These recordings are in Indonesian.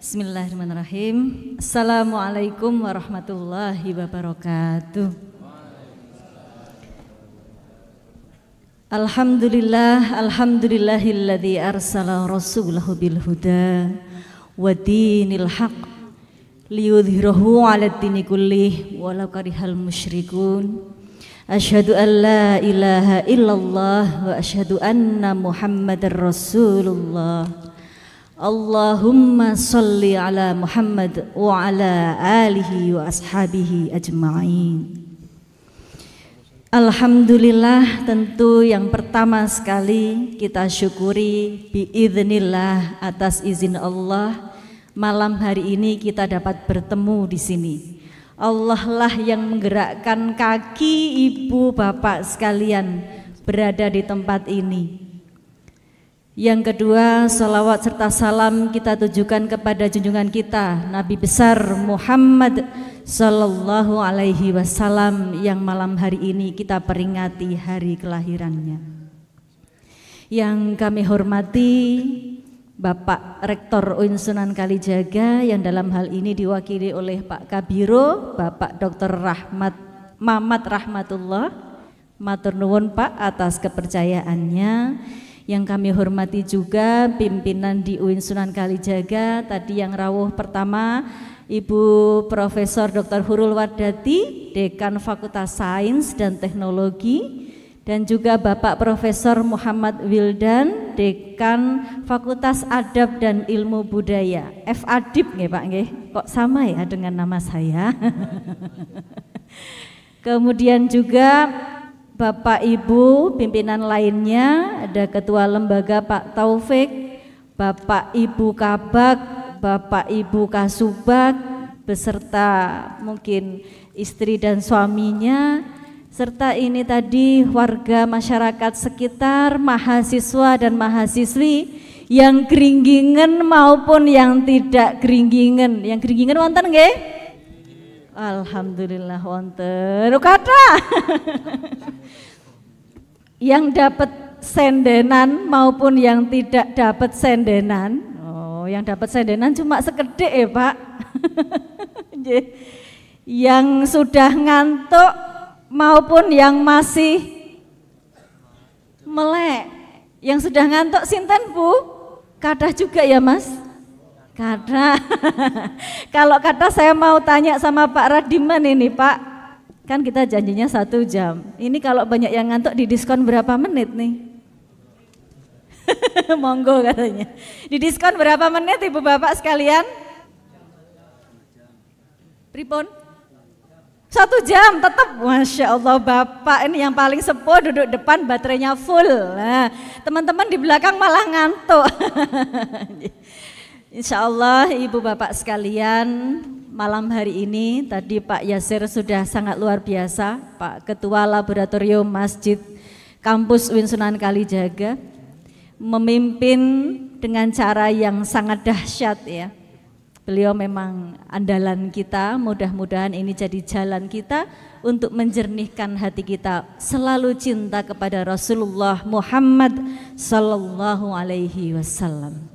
Bismillahirrahmanirrahim. Assalamualaikum warahmatullahi wabarakatuh. Alhamdulillahilladzi arsala rasulahu bil huda wa dinil haq liyudhhirahu 'alad dini kullih walau karihal musyrikun. Asyhadu an la ilaha illallah wa asyhadu anna Muhammadar Rasulullah. Allahumma sholli ala Muhammad wa ala alihi wa ashabihi ajma'in. Alhamdulillah, tentu yang pertama sekali kita syukuri biiznillah, atas izin Allah malam hari ini kita dapat bertemu di sini. Allah lah yang menggerakkan kaki ibu bapak sekalian berada di tempat ini. Yang kedua, salawat serta salam kita tujukan kepada junjungan kita Nabi besar Muhammad sallallahu alaihi wasallam yang malam hari ini kita peringati hari kelahirannya. Yang kami hormati Bapak Rektor UIN Sunan Kalijaga yang dalam hal ini diwakili oleh Pak Kabiro, Bapak Dr. Mamat Rahmatullah. Matur nuwun Pak atas kepercayaannya. Yang kami hormati juga pimpinan di UIN Sunan Kalijaga, tadi yang rawuh pertama Ibu Profesor Dr. Hurul Wardati, Dekan Fakultas Sains dan Teknologi, dan juga Bapak Profesor Muhammad Wildan, Dekan Fakultas Adab dan Ilmu Budaya. F.Adib nggih Pak nggih? Kok sama ya dengan nama saya? Kemudian juga Bapak Ibu pimpinan lainnya, ada Ketua Lembaga Pak Taufik, Bapak Ibu Kabak, Bapak Ibu Kasubag, beserta mungkin istri dan suaminya, serta ini tadi warga masyarakat sekitar, mahasiswa dan mahasiswi yang gringgingen maupun yang tidak gringgingen. Yang gringgingen wonten nggih? Alhamdulillah wonten. Kata yang dapat sendenan maupun yang tidak dapat sendenan. Oh, yang dapat sendenan cuma sekedhik ya Pak. Yang sudah ngantuk maupun yang masih melek. Yang sudah ngantuk sinten Bu? Kadah juga ya Mas? Kadah. Kalau kata saya mau tanya sama Pak Radiman ini Pak, kan kita janjinya 1 jam. Ini kalau banyak yang ngantuk didiskon berapa menit nih? Monggo katanya. Didiskon berapa menit Ibu Bapak sekalian? Pripun? 1 jam tetap. Masya Allah Bapak ini yang paling sepuh duduk depan baterainya full. Nah, teman-teman di belakang malah ngantuk. Insya Allah Ibu Bapak sekalian, malam hari ini tadi Pak Yasir sudah sangat luar biasa, Pak Ketua Laboratorium Masjid Kampus UIN Sunan Kalijaga memimpin dengan cara yang sangat dahsyat ya. Beliau memang andalan kita, mudah-mudahan ini jadi jalan kita untuk menjernihkan hati kita selalu cinta kepada Rasulullah Muhammad sallallahu alaihi wasallam.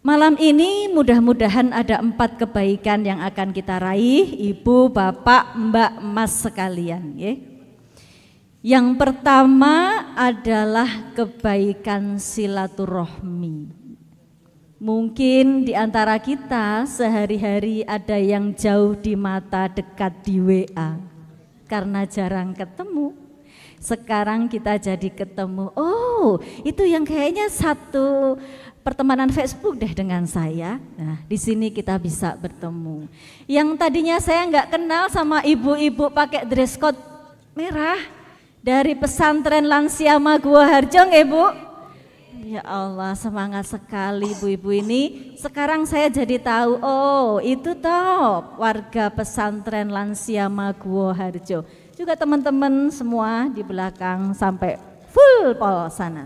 Malam ini mudah-mudahan ada 4 kebaikan yang akan kita raih Ibu, Bapak, Mbak, Mas sekalian ya. Yang pertama adalah kebaikan silaturahmi. Mungkin di antara kita sehari-hari ada yang jauh di mata, dekat di WA karena jarang ketemu. Sekarang kita jadi ketemu. Oh, itu yang kayaknya satu pertemanan Facebook deh dengan saya. Nah, di sini kita bisa bertemu. Yang tadinya saya nggak kenal sama ibu-ibu pakai dress code merah dari pesantren Lansia Gua Harjo, Bu. Ya Allah, semangat sekali ibu-ibu ini. Sekarang saya jadi tahu, oh itu toh warga pesantren Lansia Gua Harjo. Juga teman-teman semua di belakang sampai full pol sana.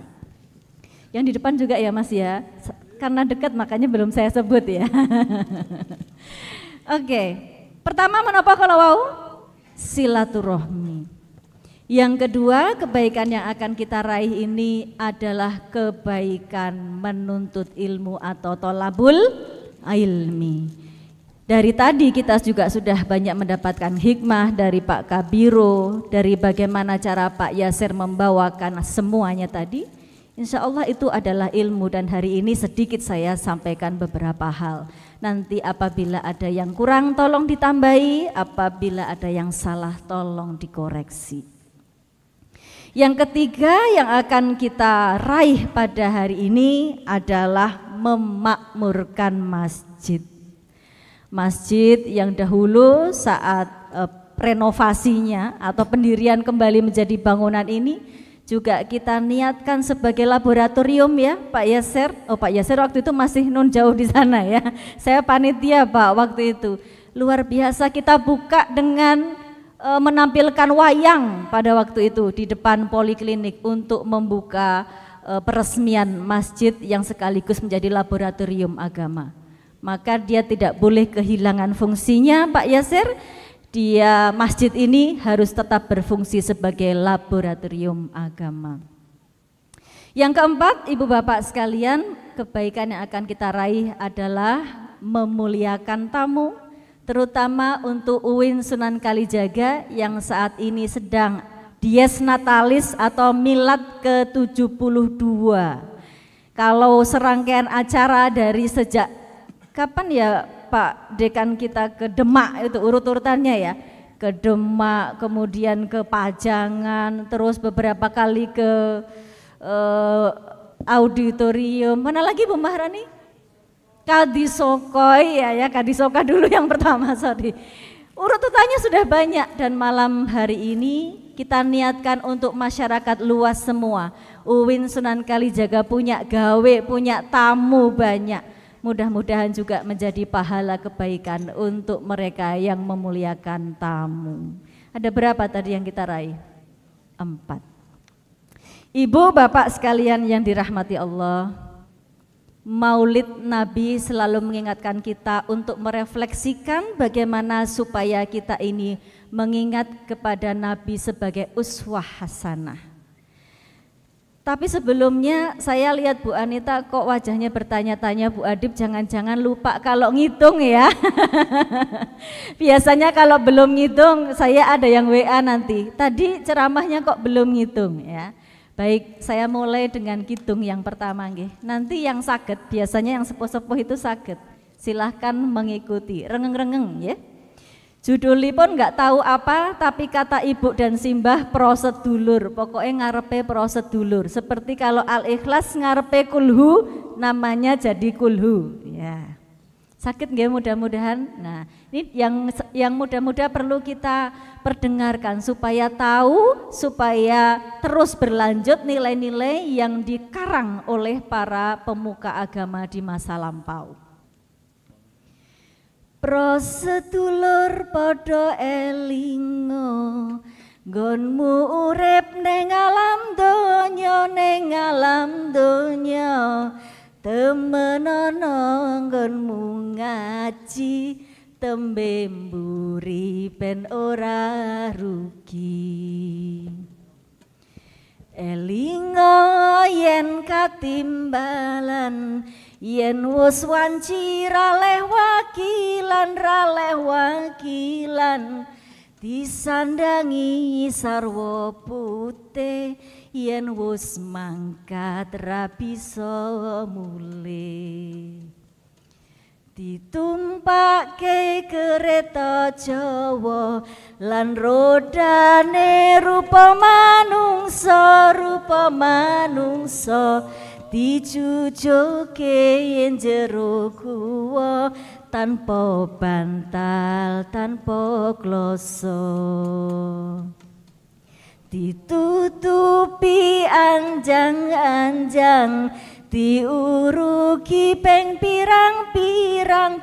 Yang di depan juga ya Mas ya, karena dekat makanya belum saya sebut ya. Oke, pertama menapa kalau wau? Silaturahmi. Yang kedua, kebaikan yang akan kita raih ini adalah kebaikan menuntut ilmu atau tolabul ilmi. Dari tadi kita juga sudah banyak mendapatkan hikmah dari Pak Kabiro, dari bagaimana cara Pak Yasir membawakan semuanya tadi. Insya Allah itu adalah ilmu, dan hari ini sedikit saya sampaikan beberapa hal. Nanti apabila ada yang kurang tolong ditambahi, apabila ada yang salah tolong dikoreksi. Yang ketiga yang akan kita raih pada hari ini adalah memakmurkan masjid. Masjid yang dahulu saat renovasinya atau pendirian kembali menjadi bangunan ini juga kita niatkan sebagai laboratorium ya Pak Yasir. Oh Pak Yasir waktu itu masih non jauh di sana ya. Saya panitia Pak waktu itu. Luar biasa, kita buka dengan menampilkan wayang pada waktu itu di depan poliklinik untuk membuka peresmian masjid yang sekaligus menjadi laboratorium agama. Maka dia tidak boleh kehilangan fungsinya Pak Yasir. Dia masjid ini harus tetap berfungsi sebagai laboratorium agama. Yang keempat, Ibu Bapak sekalian, kebaikan yang akan kita raih adalah memuliakan tamu, terutama untuk UIN Sunan Kalijaga yang saat ini sedang dies natalis atau milad ke-72. Kalau serangkaian acara dari sejak kapan ya Pak Dekan kita ke Demak itu urut-urutannya ya, ke Demak, kemudian ke Pajangan, terus beberapa kali ke auditorium, mana lagi Bu Maharani? Kadisokoi ya Kadisoka dulu yang pertama, sorry. Urutannya sudah banyak, dan malam hari ini kita niatkan untuk masyarakat luas semua. UIN Sunan Kalijaga punya gawe, punya tamu banyak. Mudah-mudahan juga menjadi pahala kebaikan untuk mereka yang memuliakan tamu. Ada berapa tadi yang kita raih? 4. Ibu bapak sekalian yang dirahmati Allah, Maulid Nabi selalu mengingatkan kita untuk merefleksikan bagaimana supaya kita ini mengingat kepada Nabi sebagai uswah hasanah. Tapi sebelumnya saya lihat Bu Anita kok wajahnya bertanya-tanya, Bu Adib jangan-jangan lupa kalau ngitung ya. Biasanya kalau belum ngitung saya ada yang WA nanti, tadi ceramahnya kok belum ngitung ya. Baik, saya mulai dengan hitung yang pertama nggih. Nanti yang sakit, biasanya yang sepuh-sepuh itu sakit. Silahkan mengikuti, rengeng-rengeng ya. Judulipun nggak tahu apa, tapi kata ibu dan simbah prosedulur. Pokoknya ngarepe prosedulur. Seperti kalau Al-Ikhlas ngarepe kulhu, namanya jadi kulhu. Ya. Sakit nggih mudah-mudahan. Nah, ini yang mudah-mudahan perlu kita perdengarkan supaya tahu, supaya terus berlanjut nilai-nilai yang dikarang oleh para pemuka agama di masa lampau. Prosedulur podo elingo, nggonmu urip ning alam donya, temenono nggonmu ngaji, tembe mburi ben ora rugi. Elingo yen katimbalan, yen wis wanci raleh wakilan, disandangi sarwa putih, yen wis mangkat ra bisa mulih. Ditumpake kereta Jawa lan rodane rupa manungsa, dijujuke yen jero guwa tanpa bantal tanpa kloso. Ditutupi anjang-anjang, diurugi peng pirang-pirang,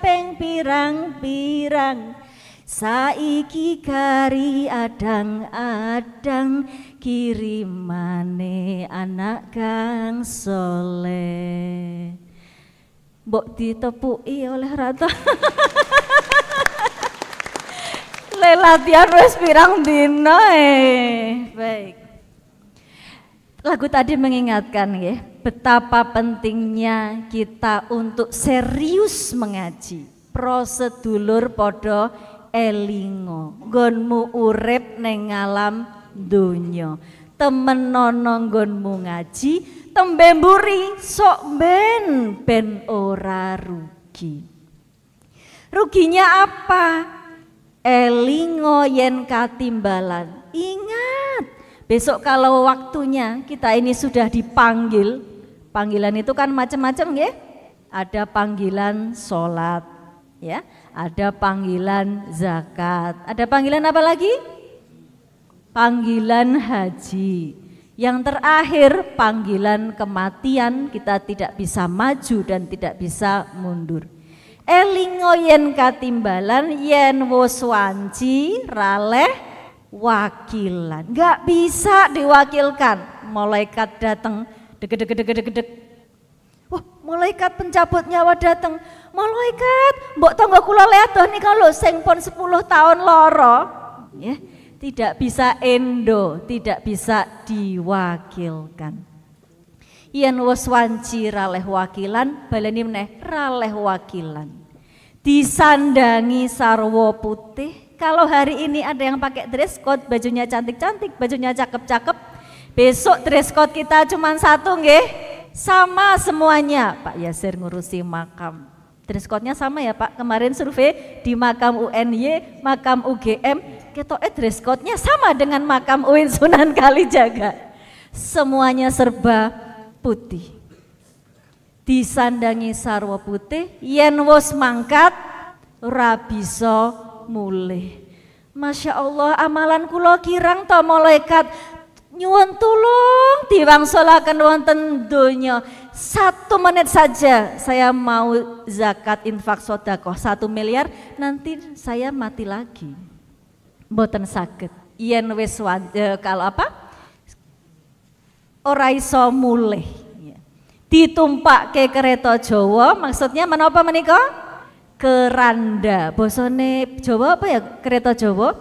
saiki kari adang-adang, kirimane anak kang soleh. Mbok ditepuki oleh rata. mulai latihan wis pirang dina Baik. Lagu tadi mengingatkan ya, betapa pentingnya kita untuk serius mengaji. Prosedulur podo elingo, nggonmu urip neng alam donya. Temenono nggonmu ngaji, tembe mburi sok ben ora rugi. Ruginya apa? Elingo yen katimbalan. Ingat, besok kalau waktunya kita ini sudah dipanggil. Panggilan itu kan macam-macam ya. Ada panggilan sholat, ya, ada panggilan zakat, ada panggilan apa lagi? Panggilan haji. Yang terakhir panggilan kematian, kita tidak bisa maju dan tidak bisa mundur. Elingo yen katimbalan yen wis wanci raleh wakilan. Enggak bisa diwakilkan. Malaikat datang deg. Wah, malaikat pencabut nyawa datang. Malaikat, mbok tangga kula ledoh nika lho sing pon 10 tahun loro. Ya. Tidak bisa endo, tidak bisa diwakilkan. Yen wis wanci raleh wakilan, baleni meneh raleh wakilan. Disandangi sarwa putih. Kalau hari ini ada yang pakai dress code, bajunya cantik-cantik, bajunya cakep-cakep. Besok dress code kita cuma satu nggih. Sama semuanya. Pak Yasir ngurusi makam. Dress code-nya sama ya Pak. Kemarin survei di makam UNY, makam UGM. Ketoknya dress code-nya sama dengan makam UIN Sunan Kalijaga. Semuanya serba putih. Disandangi sarwa putih, yen wis mangkat ora bisa mulih. Masya Allah, amalan kula kirang to malaikat. Nyuwun tulung diwangsulaken wonten donya. 1 menit saja saya mau zakat infak sedekah 1 miliar, nanti saya mati lagi. Mboten saged. Yen wis kalau apa? Ora iso mulih. Ditumpakke kereta Jawa, maksudnya menapa menika? Keranda. Bosone Jawa apa ya kereta Jawa?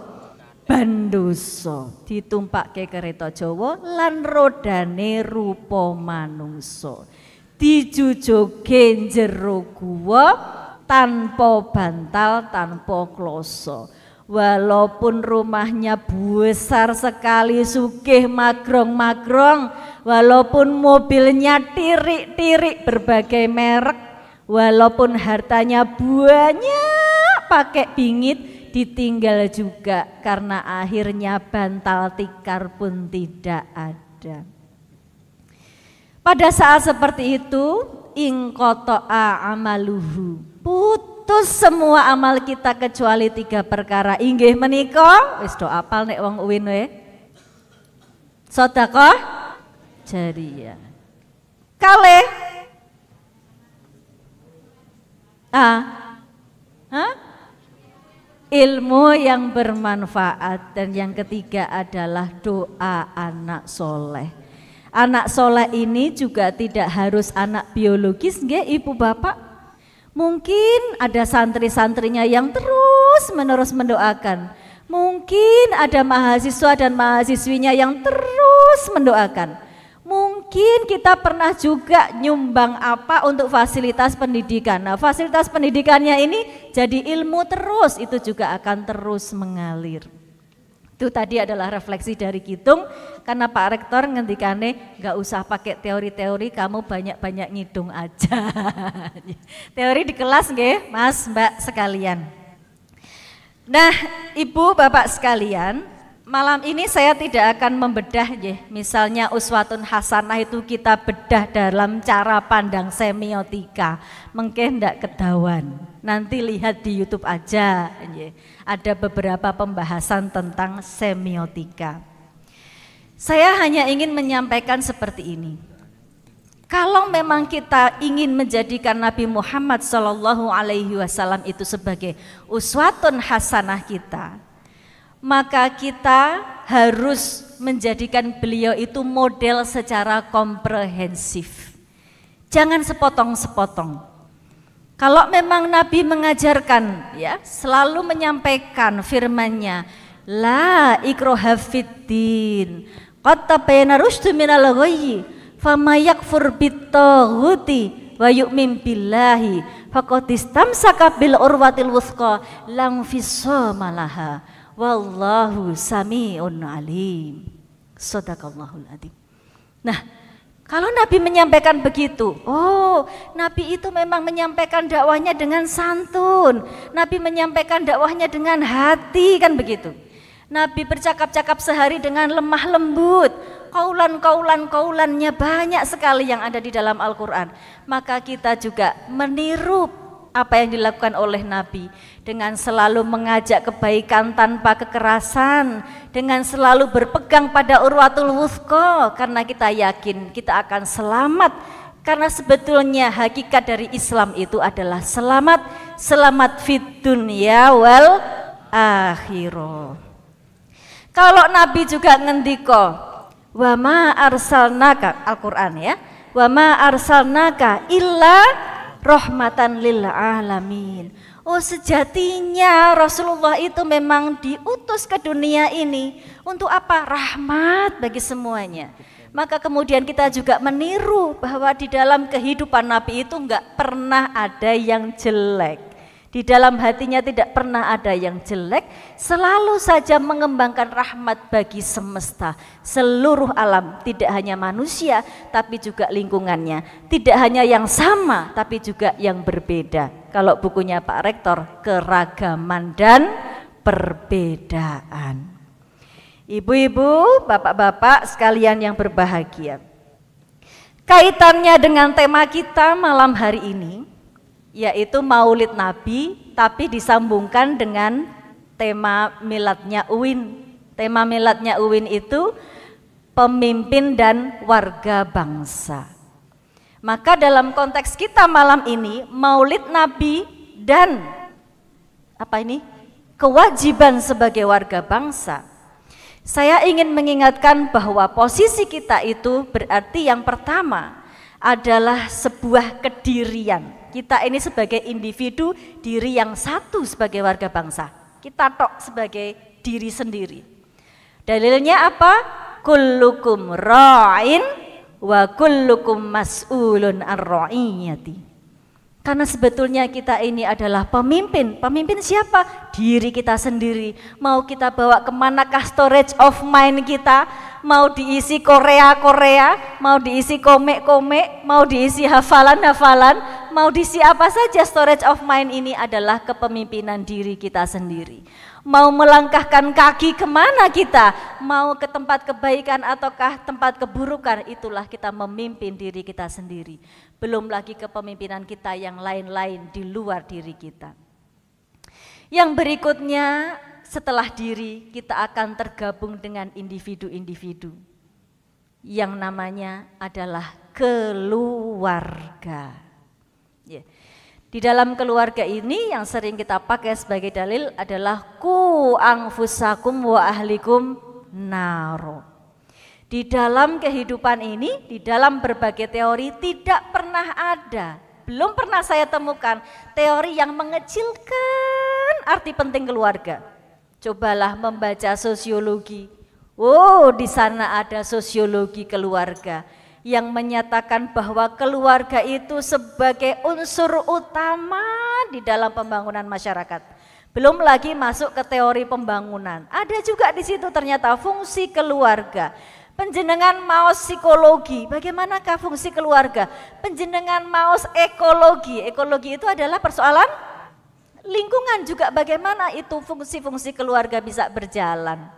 Bandoso. Ditumpakke kereta Jawa lan rodane rupa manungsa. Dijujuge jero guwa tanpa bantal, tanpa kloso. Walaupun rumahnya besar sekali, sugih magrong-magrong, walaupun mobilnya tirik-tirik berbagai merek, walaupun hartanya banyak pakai bingit, ditinggal juga karena akhirnya bantal tikar pun tidak ada. Pada saat seperti itu, ingqata'a amaluhu, putus semua amal kita kecuali 3 perkara. Inggih menika, wis do apal nek wong UIN we. Sedekah jariyah. Kalih ilmu yang bermanfaat, dan yang ketiga adalah doa anak soleh. Anak soleh ini juga tidak harus anak biologis, nggih Ibu Bapak. Mungkin ada santri-santrinya yang terus-menerus mendoakan. Mungkin ada mahasiswa dan mahasiswinya yang terus mendoakan. Mungkin kita pernah juga nyumbang apa untuk fasilitas pendidikan. Nah, fasilitas pendidikannya ini jadi ilmu terus, itu juga akan terus mengalir. Itu tadi adalah refleksi dari Kitung, karena Pak Rektor ngendikane nggak usah pakai teori-teori, kamu banyak-banyak ngidung aja. Teori di kelas nggih, Mas, Mbak sekalian. Nah, Ibu, Bapak sekalian, malam ini saya tidak akan membedah ya, misalnya uswatun hasanah itu kita bedah dalam cara pandang semiotika, mungkin tidak kedawan. Nanti lihat di YouTube aja, ya. Ada beberapa pembahasan tentang semiotika. Saya hanya ingin menyampaikan seperti ini. Kalau memang kita ingin menjadikan Nabi Muhammad SAW itu sebagai uswatun hasanah kita, maka kita harus menjadikan beliau itu model secara komprehensif. Jangan sepotong-sepotong. Kalau memang Nabi mengajarkan, ya, selalu menyampaikan firman-Nya, la ikraha fiddin, qad tabayyana rusydu minal ghayyi, faman yakfur bit-taghuti wa yu'min billahi faqad istamsaka bil urwatil wuthqa lam fisama laha wallahu sami'un alim. Shadaqallahul adzim. Nah, kalau Nabi menyampaikan begitu, oh, Nabi itu memang menyampaikan dakwahnya dengan santun. Nabi menyampaikan dakwahnya dengan hati, kan begitu. Nabi bercakap-cakap sehari dengan lemah lembut. Kaulannya banyak sekali yang ada di dalam Al-Quran. Maka kita juga meniru apa yang dilakukan oleh Nabi dengan selalu mengajak kebaikan tanpa kekerasan, dengan selalu berpegang pada urwatul wuthqa, karena kita yakin kita akan selamat, karena sebetulnya hakikat dari Islam itu adalah selamat fid dunya wal akhirah. Kalau Nabi juga ngendiko, wa ma arsalnaka, Al-Quran ya, wa ma arsalnaka illa rahmatan lil alamin. Oh, sejatinya Rasulullah itu memang diutus ke dunia ini untuk apa? Rahmat bagi semuanya. Maka kemudian kita juga meniru bahwa di dalam kehidupan Nabi itu enggak pernah ada yang jelek. Di dalam hatinya tidak pernah ada yang jelek, selalu saja mengembangkan rahmat bagi semesta, seluruh alam, tidak hanya manusia tapi juga lingkungannya, tidak hanya yang sama tapi juga yang berbeda. Kalau bukunya Pak Rektor, keragaman dan perbedaan. Ibu-ibu, bapak-bapak sekalian yang berbahagia, kaitannya dengan tema kita malam hari ini, yaitu Maulid Nabi, tapi disambungkan dengan tema miladnya UIN. Tema miladnya UIN itu pemimpin dan warga bangsa. Maka dalam konteks kita malam ini, Maulid Nabi dan kewajiban sebagai warga bangsa. Saya ingin mengingatkan bahwa posisi kita itu berarti yang pertama adalah sebuah kedirian. Kita ini sebagai individu, diri yang satu sebagai warga bangsa. Kita tok sebagai diri sendiri. Dalilnya apa? Kullukum ra'in wa kullukum mas'ulun ar-ra'iyati. Karena sebetulnya kita ini adalah pemimpin. Pemimpin siapa? Diri kita sendiri. Mau kita bawa kemanakah storage of mind kita? Mau diisi Korea-Korea, mau diisi komik-komik, mau diisi hafalan-hafalan, mau diisi apa saja, storage of mind ini adalah kepemimpinan diri kita sendiri. Mau melangkahkan kaki kemana kita? Mau ke tempat kebaikan ataukah tempat keburukan? Itulah kita memimpin diri kita sendiri. Belum lagi kepemimpinan kita yang lain-lain di luar diri kita. Yang berikutnya, setelah diri, kita akan tergabung dengan individu-individu yang namanya adalah keluarga. Di dalam keluarga ini yang sering kita pakai sebagai dalil adalah ku anfusakum wa ahlikum naro. Di dalam kehidupan ini, di dalam berbagai teori tidak pernah ada, belum pernah saya temukan teori yang mengecilkan arti penting keluarga. Cobalah membaca sosiologi. Oh, di sana ada sosiologi keluarga yang menyatakan bahwa keluarga itu sebagai unsur utama di dalam pembangunan masyarakat. Belum lagi masuk ke teori pembangunan. Ada juga di situ ternyata fungsi keluarga. Penjenengan maos psikologi, bagaimanakah fungsi keluarga? Penjenengan maos ekologi. Ekologi itu adalah persoalan lingkungan juga, bagaimana itu fungsi-fungsi keluarga bisa berjalan.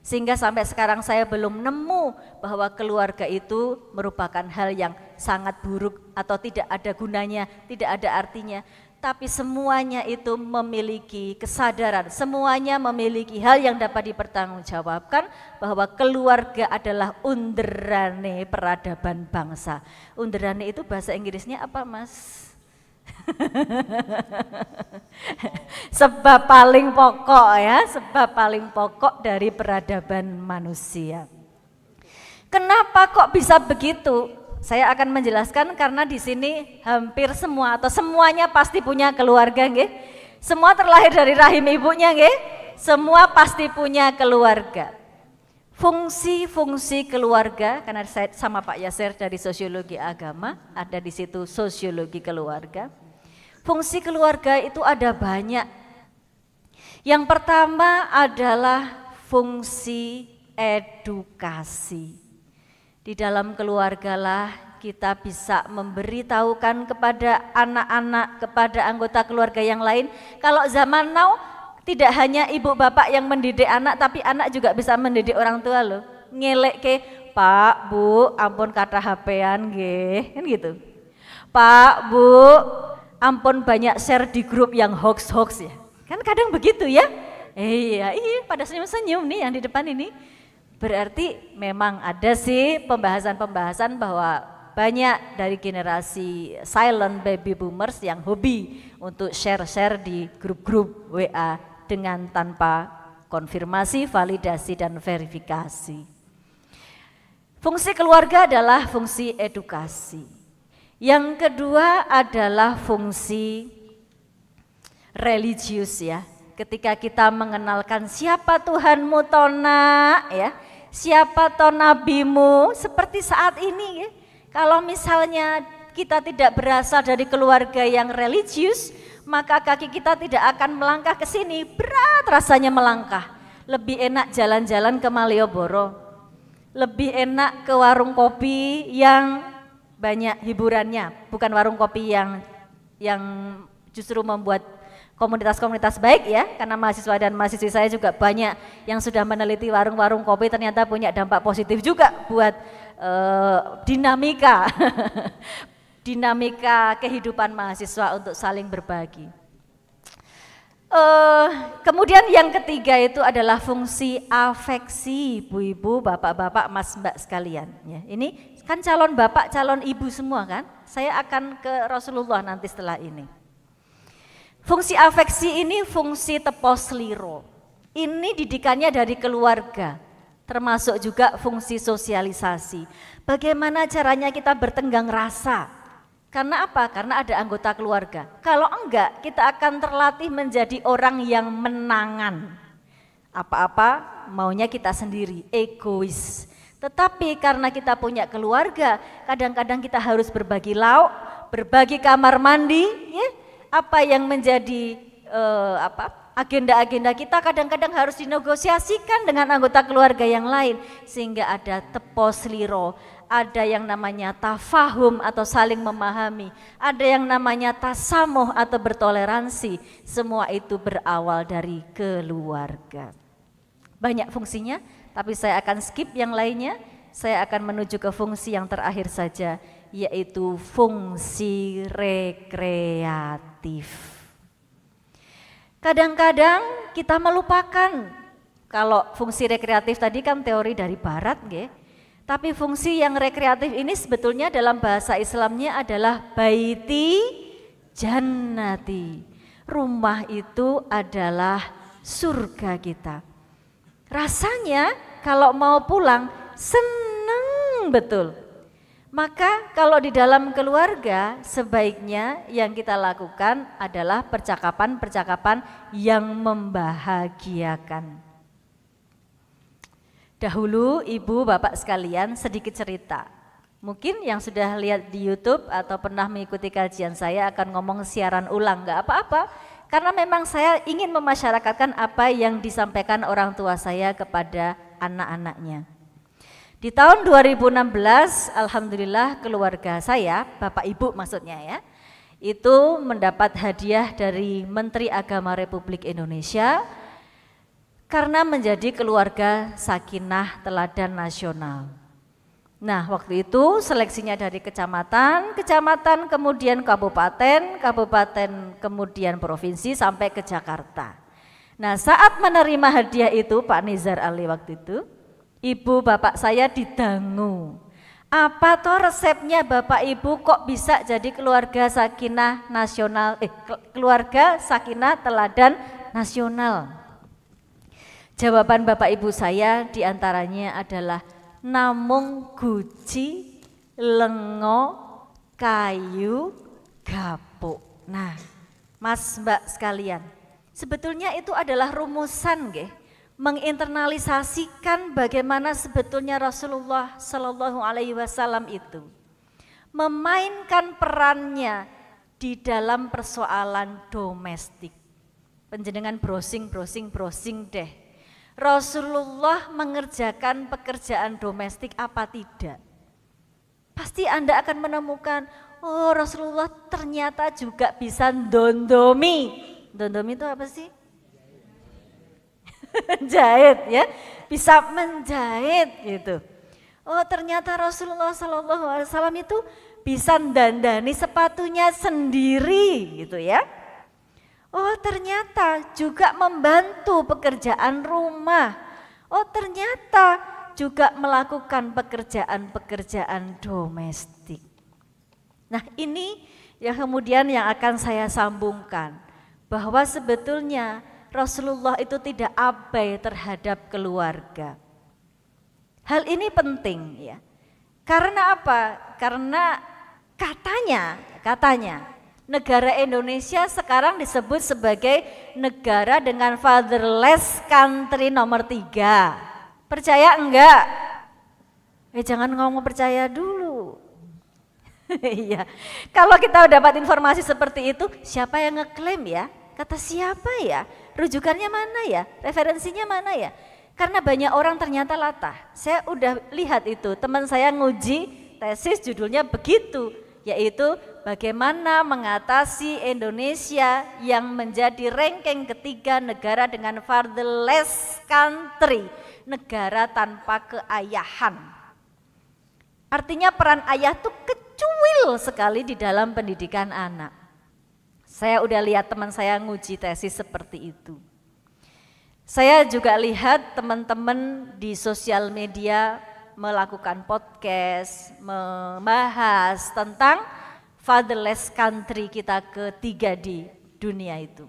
Sehingga sampai sekarang saya belum nemu bahwa keluarga itu merupakan hal yang sangat buruk atau tidak ada gunanya, tidak ada artinya. Tapi semuanya itu memiliki kesadaran, semuanya memiliki hal yang dapat dipertanggungjawabkan bahwa keluarga adalah underane peradaban bangsa. Underane itu bahasa Inggrisnya apa, Mas? Sebab paling pokok ya, sebab paling pokok dari peradaban manusia. Kenapa kok bisa begitu? saya akan menjelaskan karena di sini hampir semua atau semuanya pasti punya keluarga, nggih. Semua terlahir dari rahim ibunya, nggih. Semua pasti punya keluarga. Fungsi-fungsi keluarga, karena saya sama Pak Yasir dari Sosiologi Agama, ada di situ Sosiologi Keluarga. Fungsi keluarga itu ada banyak. Yang pertama adalah fungsi edukasi. Di dalam keluarga lah kita bisa memberitahukan kepada anak-anak, kepada anggota keluarga yang lain. Kalau zaman now tidak hanya ibu bapak yang mendidik anak, tapi anak juga bisa mendidik orang tua loh. Ngelek ke, Pak, Bu, ampun kata HP-an nggih, kan gitu. Pak, Bu, ampun banyak share di grup yang hoax-hoax ya. Kan kadang begitu ya. Iya, pada senyum-senyum nih yang di depan ini. Berarti memang ada sih pembahasan-pembahasan bahwa banyak dari generasi silent baby boomers yang hobi untuk share-share di grup-grup WA dengan tanpa konfirmasi, validasi, dan verifikasi. Fungsi keluarga adalah fungsi edukasi. Yang kedua adalah fungsi religius ya. Ketika kita mengenalkan siapa Tuhanmu Tona ya, siapa toh nabimu, seperti saat ini ya. Kalau misalnya kita tidak berasal dari keluarga yang religius, maka kaki kita tidak akan melangkah ke sini, berat rasanya melangkah. Lebih enak jalan-jalan ke Malioboro, lebih enak ke warung kopi yang banyak hiburannya, bukan warung kopi yang justru membuat komunitas-komunitas baik ya, karena mahasiswa dan mahasiswi saya juga banyak yang sudah meneliti warung-warung kopi ternyata punya dampak positif juga buat dinamika dinamika kehidupan mahasiswa untuk saling berbagi. Kemudian yang ketiga itu adalah fungsi afeksi, ibu-ibu, bapak-bapak, mas-mbak sekalian. Ya, ini kan calon bapak, calon ibu semua kan. Saya akan ke Rasulullah nanti setelah ini. Fungsi afeksi ini fungsi teposliro. Ini didikannya dari keluarga, termasuk juga fungsi sosialisasi. Bagaimana caranya kita bertenggang rasa? Karena apa? Karena ada anggota keluarga. Kalau enggak, kita akan terlatih menjadi orang yang menangan. Apa-apa maunya kita sendiri, egois. Tetapi karena kita punya keluarga, kadang-kadang kita harus berbagi lauk, berbagi kamar mandi, ya. Apa yang menjadi agenda-agenda kita kadang-kadang harus dinegosiasikan dengan anggota keluarga yang lain, sehingga ada teposliro, ada yang namanya tafahum atau saling memahami, ada yang namanya tasamuh atau bertoleransi. Semua itu berawal dari keluarga. Banyak fungsinya, tapi saya akan skip yang lainnya. Saya akan menuju ke fungsi yang terakhir saja, yaitu fungsi rekreatif. Kadang-kadang kita melupakan kalau fungsi rekreatif tadi kan teori dari barat, nggih. Tapi fungsi yang rekreatif ini sebetulnya dalam bahasa Islamnya adalah baiti jannati. Rumah itu adalah surga kita. Rasanya kalau mau pulang seneng betul. Maka kalau di dalam keluarga sebaiknya yang kita lakukan adalah percakapan-percakapan yang membahagiakan. Dahulu ibu bapak sekalian sedikit cerita. Mungkin yang sudah lihat di YouTube atau pernah mengikuti kajian saya akan ngomong siaran ulang, nggak apa-apa. Karena memang saya ingin memasyarakatkan apa yang disampaikan orang tua saya kepada anak-anaknya. Di tahun 2016, alhamdulillah keluarga saya, bapak ibu maksudnya ya, itu mendapat hadiah dari Menteri Agama Republik Indonesia karena menjadi keluarga sakinah teladan nasional. Nah, waktu itu seleksinya dari kecamatan, kemudian kabupaten, kemudian provinsi sampai ke Jakarta. Nah, saat menerima hadiah itu Pak Nizar Ali waktu itu, ibu bapak saya didangu. Apa toh resepnya Bapak Ibu kok bisa jadi keluarga sakinah nasional, keluarga sakinah teladan nasional? Jawaban Bapak Ibu saya diantaranya adalah namung guci lengo, kayu, gapuk. Nah, Mas Mbak sekalian, sebetulnya itu adalah rumusan nggih, menginternalisasikan bagaimana sebetulnya Rasulullah Shallallahu Alaihi Wasallam itu memainkan perannya di dalam persoalan domestik. Penjenengan browsing deh. Rasulullah mengerjakan pekerjaan domestik apa tidak? Pasti Anda akan menemukan, oh Rasulullah ternyata juga bisa dondomi. Dondomi itu apa sih? Menjahit ya, bisa menjahit gitu. Oh ternyata Rasulullah SAW itu bisa dandani sepatunya sendiri gitu ya. Oh ternyata juga membantu pekerjaan rumah. Oh ternyata juga melakukan pekerjaan-pekerjaan domestik. Nah ini yang kemudian yang akan saya sambungkan, bahwa sebetulnya Rasulullah itu tidak abai terhadap keluarga. Hal ini penting ya. Karena apa? Karena katanya negara Indonesia sekarang disebut sebagai negara dengan fatherless country nomor 3. Percaya enggak? Jangan ngomong percaya dulu. Iya. Kalau kita dapat informasi seperti itu, siapa yang ngeklaim ya? Kata siapa ya? Rujukannya mana ya? Referensinya mana ya? Karena banyak orang ternyata latah. Saya udah lihat itu, teman saya nguji tesis judulnya begitu, yaitu bagaimana mengatasi Indonesia yang menjadi ranking ketiga negara dengan fatherless country, negara tanpa keayahan. Artinya peran ayah tuh kecil sekali di dalam pendidikan anak. Saya udah lihat teman saya nguji tesis seperti itu. Saya juga lihat teman-teman di sosial media melakukan podcast, membahas tentang fatherless country kita ketiga di dunia itu.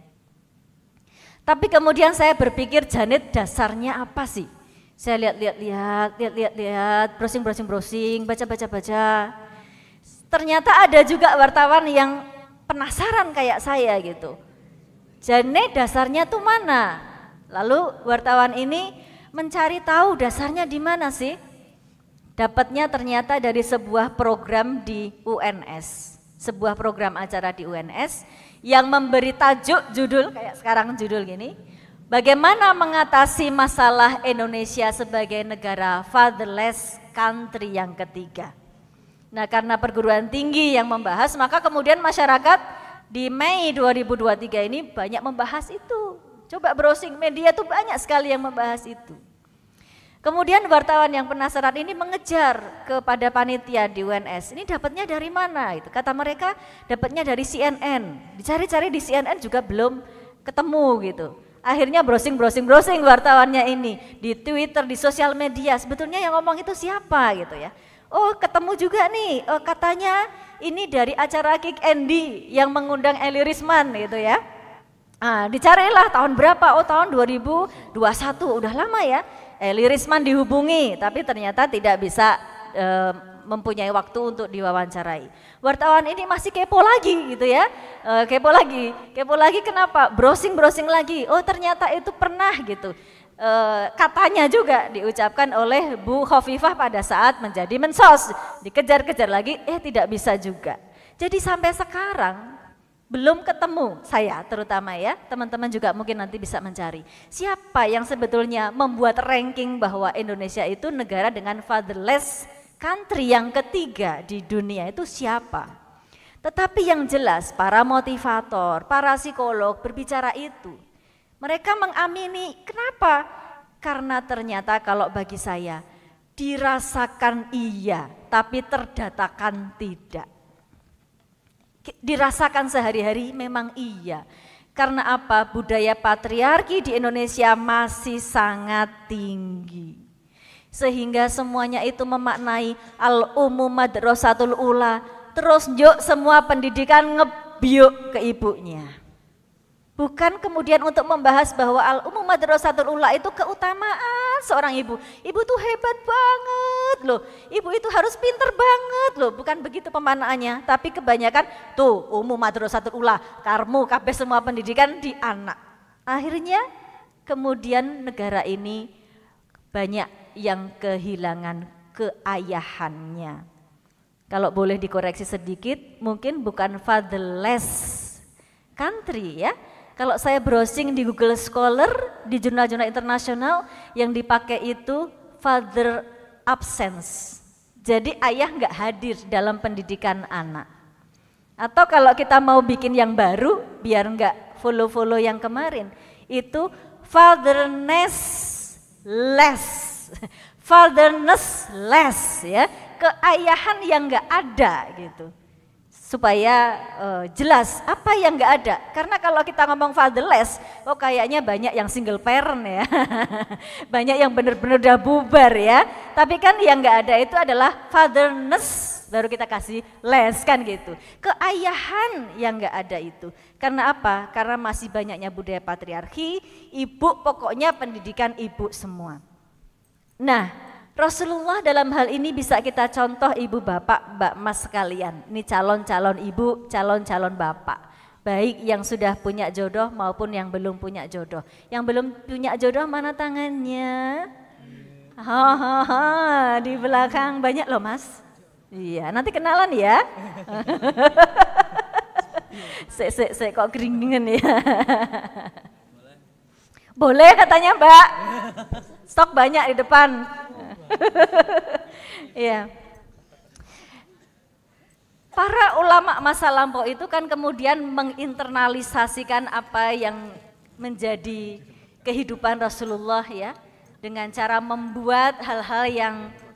Tapi kemudian saya berpikir, Janet dasarnya apa sih? Saya lihat, browsing, baca. Ternyata ada juga wartawan yang penasaran kayak saya gitu. Janet dasarnya tuh mana? Lalu wartawan ini mencari tahu dasarnya di mana sih? Dapatnya ternyata dari sebuah program di UNS, sebuah program acara di UNS yang memberi judul kayak sekarang judul gini, bagaimana mengatasi masalah Indonesia sebagai negara fatherless country yang ketiga. Nah karena perguruan tinggi yang membahas, maka kemudian masyarakat di Mei 2023 ini banyak membahas itu. Coba browsing media tuh banyak sekali yang membahas itu. Kemudian wartawan yang penasaran ini mengejar kepada panitia di UNS. Ini dapatnya dari mana? Itu kata mereka dapatnya dari CNN. Dicari-cari di CNN juga belum ketemu gitu. Akhirnya browsing wartawannya ini di Twitter, di sosial media. Sebetulnya yang ngomong itu siapa gitu ya? Oh ketemu juga nih. Oh, katanya ini dari acara Kick Andy yang mengundang Eli Risman gitu ya. Nah, dicarilah tahun berapa? Oh tahun 2021, udah lama ya. Eli Risman dihubungi, tapi ternyata tidak bisa mempunyai waktu untuk diwawancarai. Wartawan ini masih kepo lagi gitu ya, kepo lagi kenapa? Browsing lagi, oh ternyata itu pernah gitu. Katanya juga diucapkan oleh Bu Khofifah pada saat menjadi mensos, dikejar-kejar lagi, tidak bisa juga. Jadi sampai sekarang belum ketemu saya terutama ya, teman-teman juga mungkin nanti bisa mencari siapa yang sebetulnya membuat ranking bahwa Indonesia itu negara dengan fatherless country yang ketiga di dunia itu siapa. Tetapi yang jelas para motivator, para psikolog berbicara itu, mereka mengamini. Kenapa? Karena ternyata kalau bagi saya dirasakan iya tapi terdatakan tidak. Dirasakan sehari-hari memang iya. Karena apa? Budaya patriarki di Indonesia masih sangat tinggi. Sehingga semuanya itu memaknai al-ummu madrasatul ula. Terus yuk semua pendidikan ngebiuk ke ibunya. Bukan kemudian untuk membahas bahwa Al-Ummah Madrasatul Ula itu keutamaan seorang ibu. Ibu tuh hebat banget loh, ibu itu harus pinter banget loh. Bukan begitu pemanaannya, tapi kebanyakan tuh Ummah Madrasatul Ula, karmu kabeh semua pendidikan di anak. Akhirnya kemudian negara ini banyak yang kehilangan keayahannya. Kalau boleh dikoreksi sedikit, mungkin bukan fatherless country ya. Kalau saya browsing di Google Scholar, di jurnal-jurnal internasional, yang dipakai itu father absence. Jadi ayah nggak hadir dalam pendidikan anak. Atau kalau kita mau bikin yang baru, biar nggak follow-follow yang kemarin, itu fatherness less, fatherness less ya, keayahan yang nggak ada gitu. Supaya jelas apa yang nggak ada, karena kalau kita ngomong fatherless, oh kayaknya banyak yang single parent ya, banyak yang benar-benar udah bubar ya. Tapi kan yang nggak ada itu adalah fatherness, baru kita kasih less kan gitu. Keayahan yang nggak ada itu, karena apa? Karena masih banyaknya budaya patriarki, ibu pokoknya pendidikan ibu semua. Nah, Rasulullah dalam hal ini bisa kita contoh ibu bapak, mbak mas sekalian. Ini calon-calon ibu, calon-calon bapak. Baik yang sudah punya jodoh maupun yang belum punya jodoh. Yang belum punya jodoh mana tangannya? Hahaha, di belakang banyak loh mas. Iya, nanti kenalan ya. Saya kok geringan ya. Boleh katanya mbak. Stok banyak di depan. Ya. Para ulama masa lampau itu kan kemudian menginternalisasikan apa yang menjadi kehidupan Rasulullah ya, dengan cara membuat hal-hal yang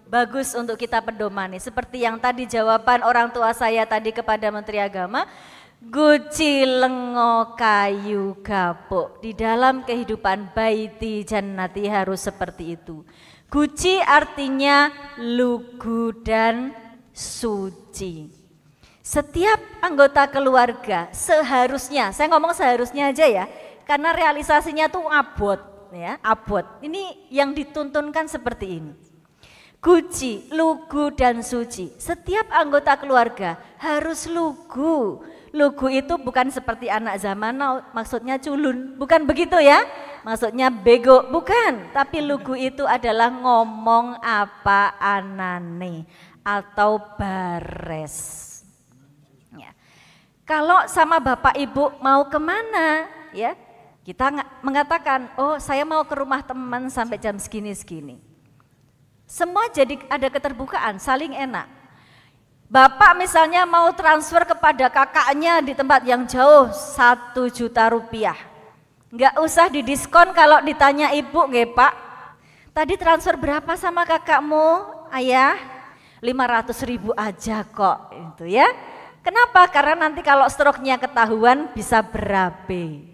bagus untuk kita pedomani. Seperti yang tadi jawaban orang tua saya tadi kepada Menteri Agama, guci lengo kayu gapuk. Di dalam kehidupan baiti jannati harus seperti itu. Guci artinya lugu dan suci. Setiap anggota keluarga seharusnya, saya ngomong seharusnya aja ya, karena realisasinya tuh abot ya, abot. Ini yang dituntunkan seperti ini. Guci, lugu dan suci. Setiap anggota keluarga harus lugu. Lugu itu bukan seperti anak zaman now, maksudnya culun, bukan begitu ya. Maksudnya bego, bukan. Tapi lugu itu adalah ngomong apa anane atau bares. Ya. Kalau sama bapak ibu mau kemana ya, kita mengatakan, oh saya mau ke rumah teman sampai jam segini-segini. Semua jadi ada keterbukaan, saling enak. Bapak misalnya mau transfer kepada kakaknya di tempat yang jauh 1 juta rupiah. Enggak usah didiskon kalau ditanya ibu, nggih Pak. Tadi transfer berapa sama kakakmu, Ayah? 500.000 aja kok, itu ya. Kenapa? Karena nanti kalau struknya ketahuan bisa berabe.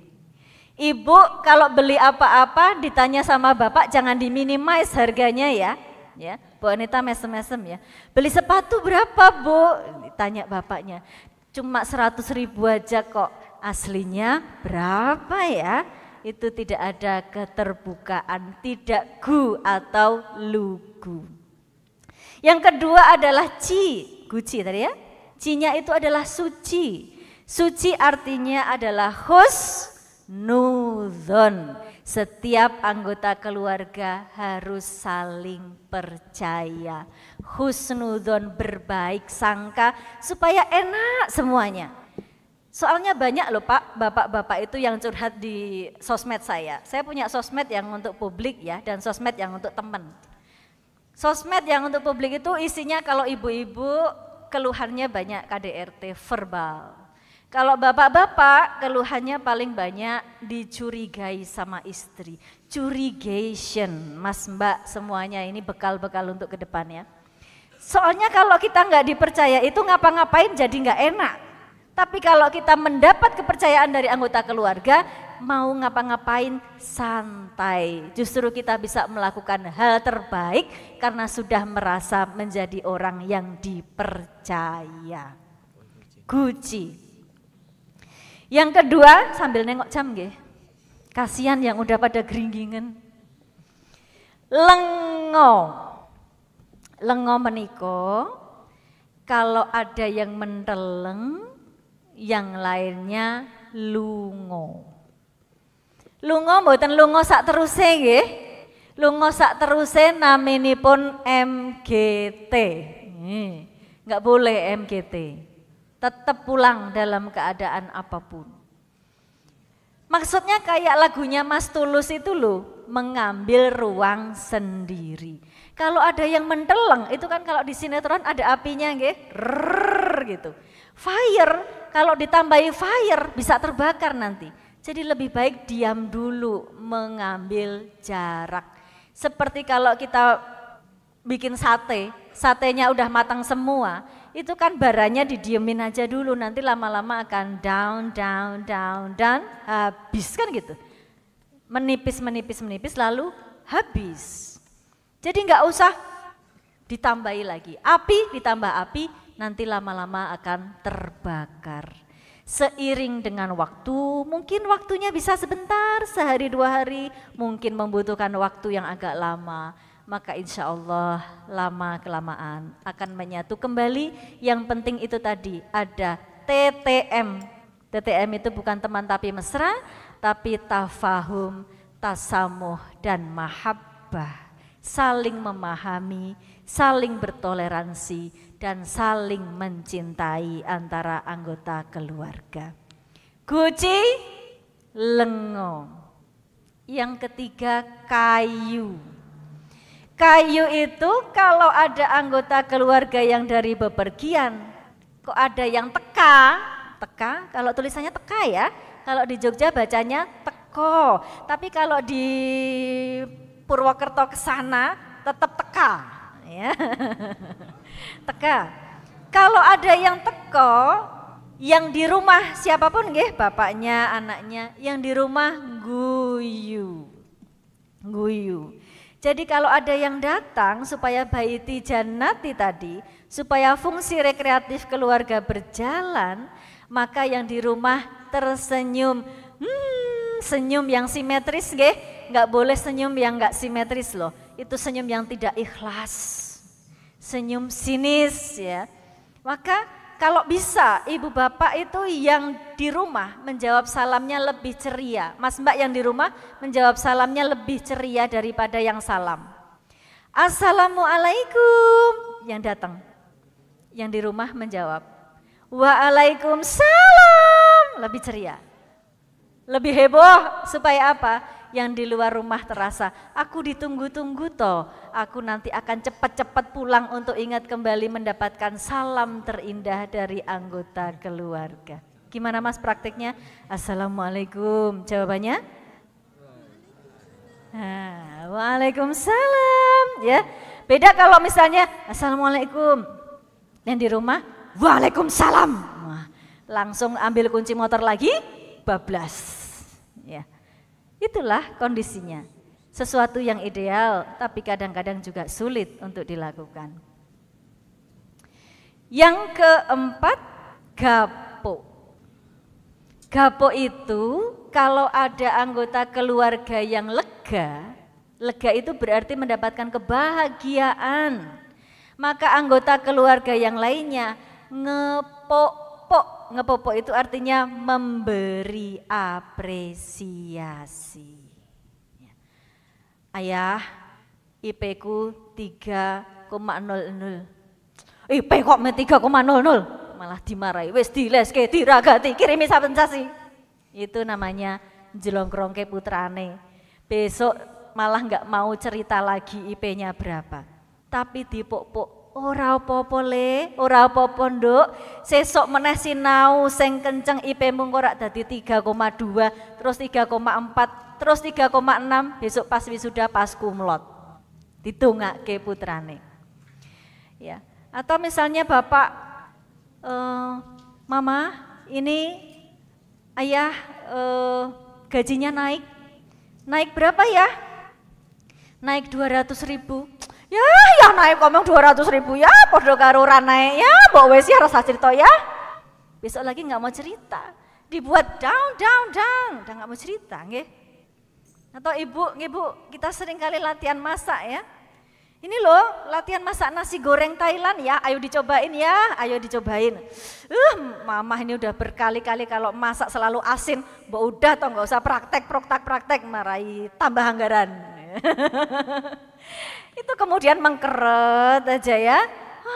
Ibu kalau beli apa-apa ditanya sama bapak jangan diminimize harganya ya. Ya, Bu Anita mesem-mesem ya. Beli sepatu berapa Bu? Ditanya bapaknya. Cuma 100.000 aja kok. Aslinya berapa ya? Itu tidak ada keterbukaan, tidak gu atau lugu. Yang kedua adalah guci tadi ya. Cinya itu adalah suci. Suci artinya adalah husnudzon. Setiap anggota keluarga harus saling percaya. Husnudzon, berbaik sangka supaya enak semuanya. Soalnya banyak loh Pak, bapak-bapak itu yang curhat di sosmed saya. Saya punya sosmed yang untuk publik ya, dan sosmed yang untuk teman. Sosmed yang untuk publik itu isinya kalau ibu-ibu keluhannya banyak KDRT verbal. Kalau bapak-bapak keluhannya paling banyak dicurigai sama istri. Curigation, mas mbak semuanya ini bekal-bekal untuk kedepannya. Soalnya kalau kita nggak dipercaya itu ngapa-ngapain jadi nggak enak. Tapi kalau kita mendapat kepercayaan dari anggota keluarga, mau ngapa-ngapain santai. Justru kita bisa melakukan hal terbaik karena sudah merasa menjadi orang yang dipercaya. Guci. Yang kedua, sambil nengok jam nggih. Kasihan yang udah pada geringgingan. Lengo. Lengo meniko, kalau ada yang menteleng, yang lainnya lungo. Lungo mboten lungo sak teruse nggih. Lungo sak teruse naminipun MGT. Enggak boleh MGT. Tetap pulang dalam keadaan apapun. Maksudnya kayak lagunya Mas Tulus itu loh, mengambil ruang sendiri. Kalau ada yang menteleng, itu kan kalau di sinetron ada apinya nggih, gitu. Fire, kalau ditambahi fire bisa terbakar nanti. Jadi lebih baik diam dulu, mengambil jarak. Seperti kalau kita bikin sate, satenya udah matang semua, itu kan baranya didiemin aja dulu, nanti lama-lama akan down, habis kan gitu. Menipis lalu habis. Jadi nggak usah ditambahi lagi, api ditambah api, nanti lama-lama akan terbakar. Seiring dengan waktu, mungkin waktunya bisa sebentar, sehari 2 hari, mungkin membutuhkan waktu yang agak lama. Maka insya Allah lama-kelamaan akan menyatu kembali. Yang penting itu tadi ada TTM. TTM itu bukan teman tapi mesra, tapi tafahum, tasamuh, dan mahabbah. Saling memahami, saling bertoleransi, dan saling mencintai antara anggota keluarga. Guci, lengo. Yang ketiga kayu. Kayu itu kalau ada anggota keluarga yang dari bepergian, kok ada yang teka, kalau tulisannya teka ya, kalau di Jogja bacanya teko, tapi kalau di Purwokerto ke sana tetap teka, ya. Teka. Kalau ada yang teko, yang di rumah siapapun nggih, bapaknya, anaknya, yang di rumah guyu. Jadi kalau ada yang datang supaya baiti jannati tadi, supaya fungsi rekreatif keluarga berjalan, maka yang di rumah tersenyum, senyum yang simetris nggih, nggak boleh senyum yang nggak simetris loh, itu senyum yang tidak ikhlas, senyum sinis ya. Maka kalau bisa ibu bapak itu yang di rumah menjawab salamnya lebih ceria. Mas mbak yang di rumah menjawab salamnya lebih ceria daripada yang salam. Assalamualaikum yang datang. Yang di rumah menjawab Waalaikumsalam, lebih ceria. Lebih heboh supaya apa? Yang di luar rumah terasa, aku ditunggu-tunggu toh, aku nanti akan cepat-cepat pulang untuk ingat kembali mendapatkan salam terindah dari anggota keluarga. Gimana mas praktiknya? Assalamualaikum, jawabannya? Waalaikumsalam, ya. Beda kalau misalnya Assalamualaikum, yang di rumah Waalaikumsalam, wah, langsung ambil kunci motor lagi, bablas, ya. Itulah kondisinya, sesuatu yang ideal tapi kadang-kadang juga sulit untuk dilakukan. Yang keempat, gapo. Gapo itu kalau ada anggota keluarga yang lega, lega itu berarti mendapatkan kebahagiaan. Maka anggota keluarga yang lainnya ngepok. Ngepopok itu artinya memberi apresiasi. Ayah, IP ku 3,00. IP kok 3,00? Malah dimarahi, wis dileske, diragati, kirimi saben-sasi. Itu namanya jelongkrongke putrane. Besok malah nggak mau cerita lagi IP-nya berapa. Tapi dipok-pok, ora apa-apa le, ora apa-apa nduk, sesok meneh sinau sing kenceng IP-mu kok ora dadi 3,2, terus 3,4, terus 3,6, besok pas wisuda pas kumlot. Ditungake putrane. Ya, atau misalnya bapak, mama, ini ayah gajinya naik berapa ya? Naik 200.000. Ya naik ngomong 200.000 ya, podo karo ora naik ya, mbok wis ya rasa cerita ya. Besok lagi nggak mau cerita. dibuat down, udah nggak mau cerita, nggih. Atau ibu, kita sering kali latihan masak ya. Ini loh latihan masak nasi goreng Thailand ya, ayo dicobain ya, ayo dicobain. Mama ini udah berkali-kali kalau masak selalu asin, mbak udah toh nggak usah praktek, marahi tambah anggaran. Itu kemudian mengkeret aja ya.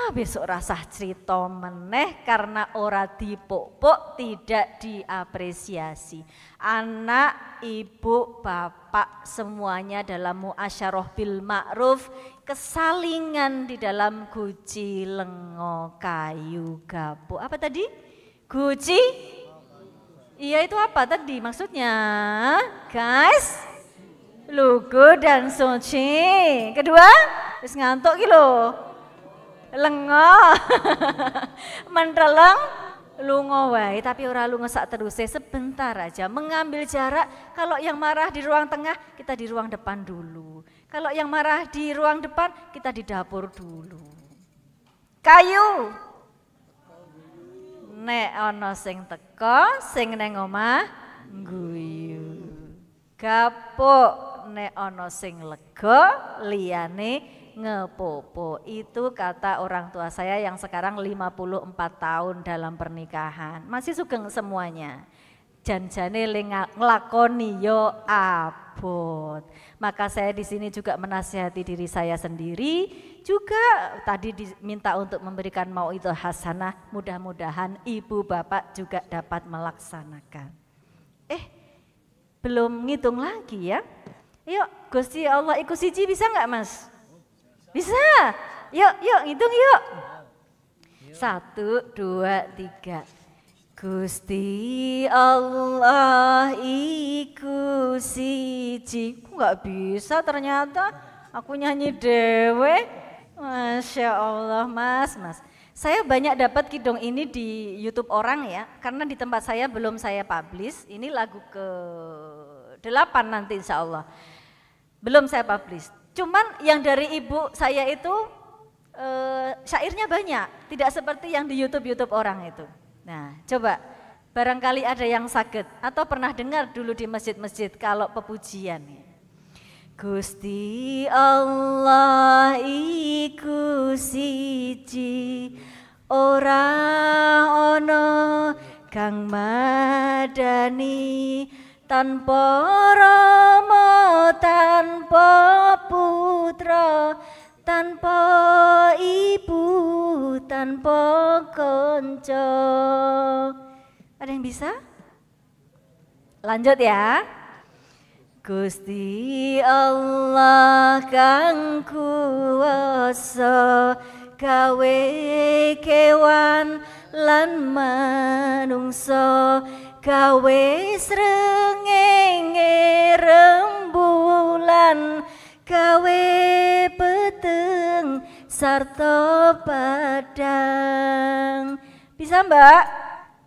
Besok rasa cerita meneh karena ora dipuk-puk, tidak diapresiasi. Anak, ibu, bapak semuanya dalam muasyarah bil ma'ruf, kesalingan di dalam guci lengo kayu gapuk. Apa tadi? Guci? Iya itu apa tadi maksudnya? Guys, lugu dan suci. Kedua, wis ngantuk ki lho. Lengo menteleng lungo wae tapi ora lungo sak teruse, sebentar aja mengambil jarak. Kalau yang marah di ruang tengah kita di ruang depan dulu, kalau yang marah di ruang depan kita di dapur dulu. Kayu nek ana sing teko sing neng omah guyu, gapuk nek ana sing lega liyane ngepopo. Itu kata orang tua saya yang sekarang 54 tahun dalam pernikahan. Masih sugeng semuanya. Janjane nglakoni yo abot. Maka saya di sini juga menasihati diri saya sendiri, juga tadi diminta untuk memberikan mauidhah hasanah, mudah-mudahan ibu bapak juga dapat melaksanakan. Belum ngitung lagi ya. Yuk Gusti Allah iku siji bisa enggak Mas? Bisa, yuk hitung yuk. 1, 2, 3. Gusti Allah iku siji. Kok gak bisa ternyata, aku nyanyi dewe. Masya Allah mas. Saya banyak dapat kidong ini di YouTube orang ya, karena di tempat saya belum saya publish. Ini lagu ke-8 nanti insya Allah. Belum saya publish. Cuman yang dari ibu saya itu syairnya banyak, tidak seperti yang di YouTube orang itu. Nah coba, barangkali ada yang sakit atau pernah dengar dulu di masjid-masjid kalau pepujian. Gusti Allah iku siji, ora ono kang madani, tanpa rama, tanpa putra, tanpa ibu, tanpa konco. Ada yang bisa? Lanjut ya. Gusti Allah kang kuwasa gawe kewan lan manungsa, gawe srengenge rembulan, gawe peteng sarta padang. Bisa Mbak?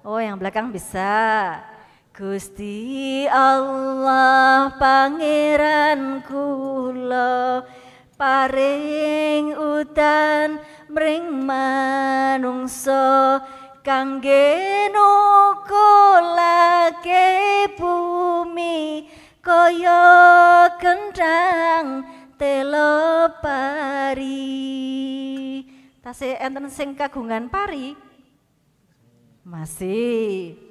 Oh yang belakang bisa. Gusti Allah pangeran kula, paring udan mring manungsa, kangge nukulake bumi kaya kendang telo pari. Tasih enten sing kagungan pari? Masih.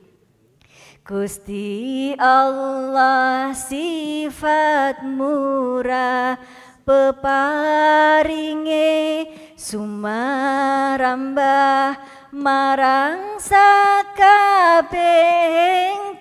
Gusti Allah sifat murah, peparinge sumarambah marang sakabehing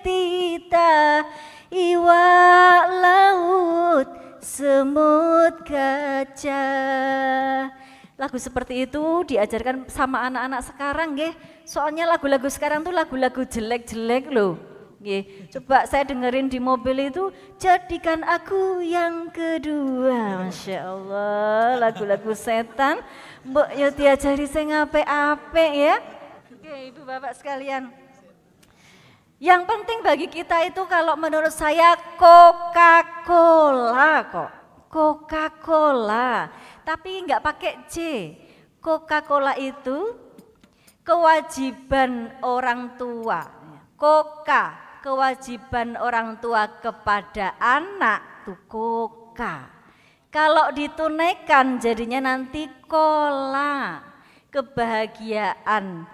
titah, iwak laut, semut, gajah. Lagu seperti itu diajarkan sama anak-anak sekarang nggih. Soalnya lagu-lagu sekarang tuh lagu-lagu jelek-jelek loh. Nggih. Coba saya dengerin di mobil itu, jadikan aku yang kedua. Masya Allah, lagu-lagu setan. Mbok yo diajari sing apik-apik ya. Oke, Ibu Bapak sekalian. Yang penting bagi kita itu kalau menurut saya Coca-Cola kok. Coca-Cola, tapi enggak pakai C. Coca-Cola itu kewajiban orang tua. koka, kewajiban orang tua kepada anak tuh koka. Kalau ditunaikan jadinya nanti kola, kebahagiaan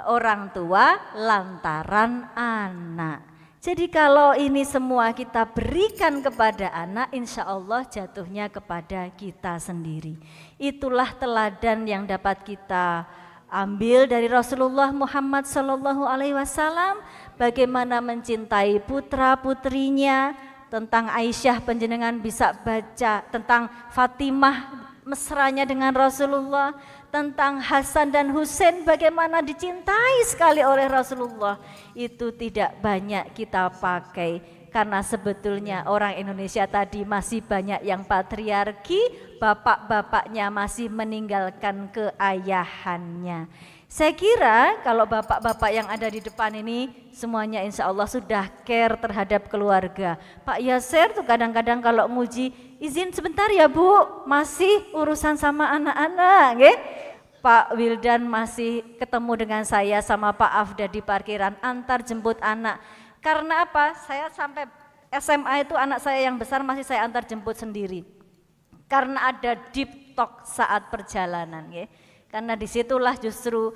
orang tua lantaran anak. Jadi kalau ini semua kita berikan kepada anak, insya Allah jatuhnya kepada kita sendiri. Itulah teladan yang dapat kita ambil dari Rasulullah Muhammad SAW, bagaimana mencintai putra putrinya. Tentang Aisyah penjenengan bisa baca, tentang Fatimah mesranya dengan Rasulullah, tentang Hasan dan Husain bagaimana dicintai sekali oleh Rasulullah. Itu tidak banyak kita pakai karena sebetulnya orang Indonesia tadi masih banyak yang patriarki, bapak-bapaknya masih meninggalkan keayahannya. Saya kira kalau bapak-bapak yang ada di depan ini semuanya insya Allah sudah care terhadap keluarga. Pak Yasir tuh kadang-kadang kalau muji, izin sebentar ya Bu, masih urusan sama anak-anak. Okay? Pak Wildan masih ketemu dengan saya sama Pak Afda di parkiran antar jemput anak. Karena apa? Saya sampai SMA itu anak saya yang besar masih saya antar jemput sendiri. Karena ada deep talk saat perjalanan. Okay? Karena disitulah justru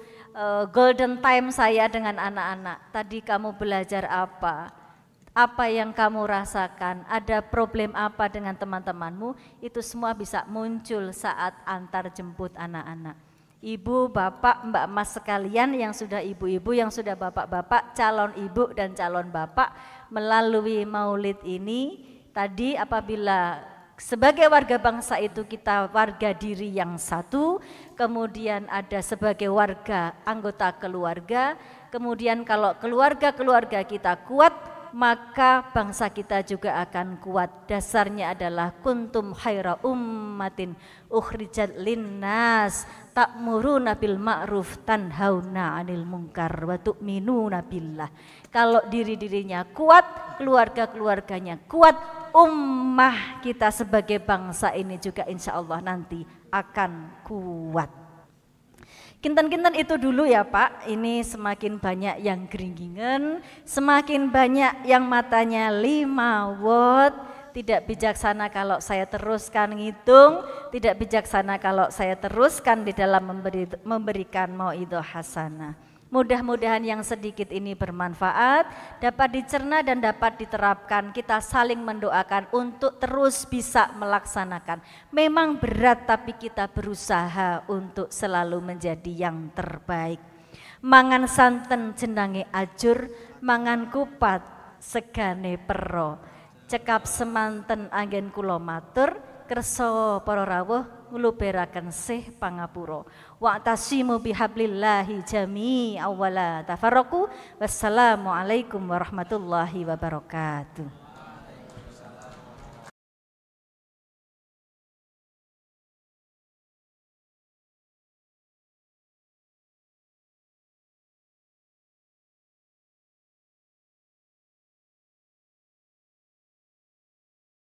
golden time saya dengan anak-anak. Tadi kamu belajar apa? Apa yang kamu rasakan? Ada problem apa dengan teman-temanmu? Itu semua bisa muncul saat antar jemput anak-anak. Ibu, bapak, mbak mas sekalian yang sudah ibu-ibu, yang sudah bapak-bapak, calon ibu dan calon bapak melalui maulid ini. Tadi apabila sebagai warga bangsa itu kita warga diri yang satu, kemudian ada sebagai warga anggota keluarga, kemudian kalau keluarga-keluarga kita kuat, maka bangsa kita juga akan kuat. Dasarnya adalah kuntum khaira ummatin ukhrijat linnas ta'muruna bil ma'ruf tanhauna 'anil munkar wa tu'minuna billah. Kalau diri-dirinya kuat, keluarga-keluarganya kuat, ummah kita sebagai bangsa ini juga insya Allah nanti akan kuat. Kinten-kinten itu dulu ya Pak, ini semakin banyak yang geringgingan, semakin banyak yang matanya 5 watt, tidak bijaksana kalau saya teruskan ngitung, tidak bijaksana kalau saya teruskan di dalam memberikan mauidhah hasanah. Mudah-mudahan yang sedikit ini bermanfaat, dapat dicerna dan dapat diterapkan. Kita saling mendoakan untuk terus bisa melaksanakan. Memang berat tapi kita berusaha untuk selalu menjadi yang terbaik. Mangan santen jenenge ajur, mangan kupat segane pero. Cekap semanten anggen kula matur, kersa para rawuh ngluberaken sih pangapura. Wa'tasimu bihablillahi jami'a wala tafarraqu. Wassalamualaikum warahmatullahi wabarakatuh.